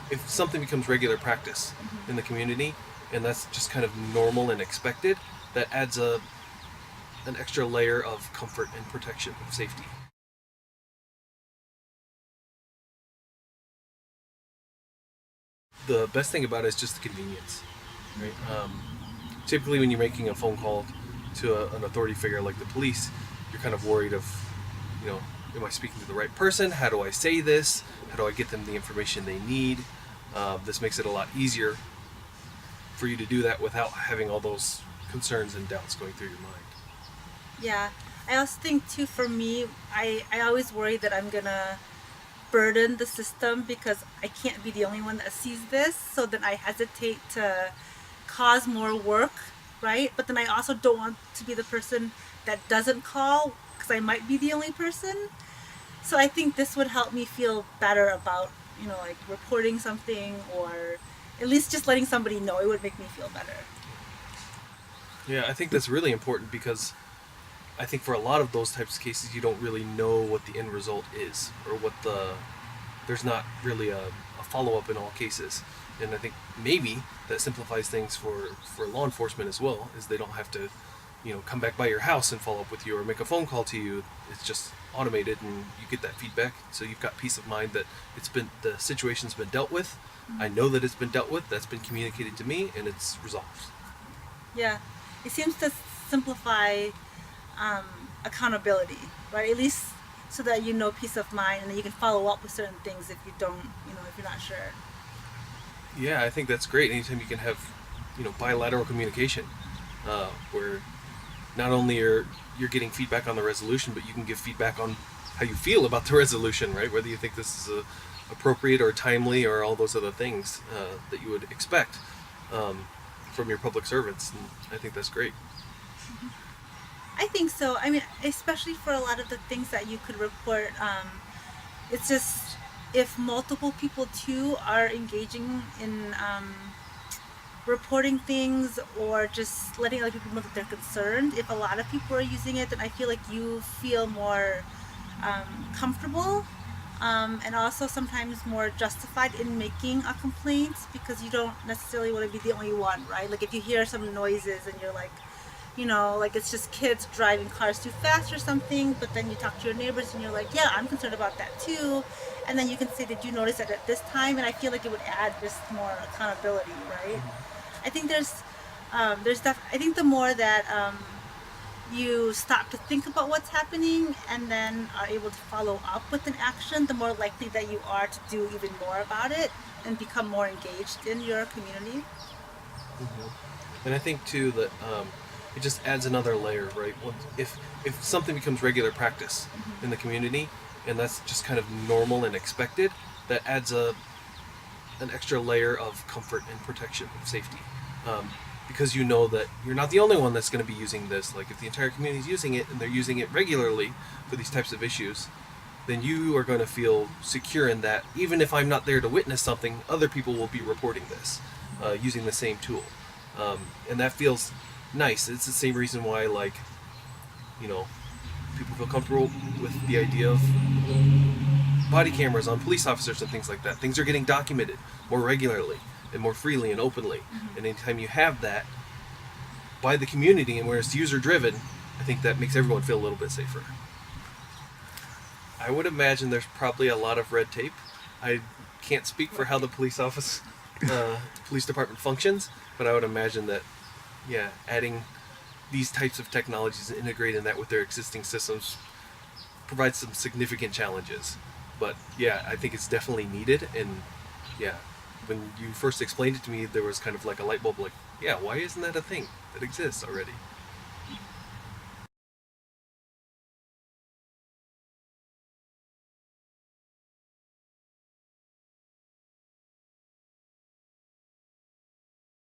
if something becomes regular practice in the community, and that's just kind of normal and expected, that adds an extra layer of comfort and protection and safety. The best thing about it is just the convenience, right? Typically, when you're making a phone call to an authority figure like the police, you're kind of worried of, you know, am I speaking to the right person? How do I say this? How do I get them the information they need? This makes it a lot easier for you to do that without having all those concerns and doubts going through your mind. Yeah, I also think too, for me, I always worry that I'm gonna burden the system because I can't be the only one that sees this, so then I hesitate to cause more work, right? But then I also don't want to be the person that doesn't call because I might be the only person. So I think this would help me feel better about, like reporting something, or at least just letting somebody know. It would make me feel better. Yeah, I think that's really important because I think for a lot of those types of cases, you don't really know what the end result is, or there's not really a follow-up in all cases. And I think maybe that simplifies things for law enforcement as well, is they don't have to, come back by your house and follow up with you or make a phone call to you. It's just automated and you get that feedback. So you've got peace of mind that the situation's been dealt with. I know that it's been dealt with, that's been communicated to me, and it's resolved. Yeah, it seems to simplify accountability, right? At least so that you know peace of mind, and then you can follow up with certain things if you don't, if you're not sure. Yeah, I think that's great. Anytime you can have, bilateral communication, where not only you're getting feedback on the resolution, but you can give feedback on how you feel about the resolution, right? Whether you think this is appropriate or timely or all those other things that you would expect from your public servants. And I think that's great. I think so. I mean, especially for a lot of the things that you could report, it's just if multiple people too are engaging in reporting things or just letting other people know that they're concerned. If a lot of people are using it, then I feel like you feel more comfortable, and also sometimes more justified in making a complaint because you don't necessarily want to be the only one, right? Like if you hear some noises and you're like, like it's just kids driving cars too fast or something, but then you talk to your neighbors and you're like, yeah, I'm concerned about that too. And then you can say, did you notice that at this time? And I feel like it would add just more accountability, right? I think I think the more that you stop to think about what's happening and then are able to follow up with an action, the more likely that you are to do even more about it and become more engaged in your community. And I think too that it just adds another layer, right? If something becomes regular practice in the community, and that's just kind of normal and expected, that adds an extra layer of comfort and protection and safety. Because you know that you're not the only one that's going to be using this. Like if the entire community is using it and they're using it regularly for these types of issues, then you are going to feel secure in that even if I'm not there to witness something, other people will be reporting this using the same tool. And that feels nice. It's the same reason why, people feel comfortable with the idea of body cameras on police officers and things like that. Things are getting documented more regularly and more freely and openly. And anytime you have that by the community and where it's user driven, I think that makes everyone feel a little bit safer. I would imagine there's probably a lot of red tape. I can't speak for how the police department functions, but I would imagine that, adding these types of technologies and integrating that with their existing systems provides some significant challenges. But I think it's definitely needed. And when you first explained it to me, there was kind of like a light bulb, like, why isn't that a thing that exists already?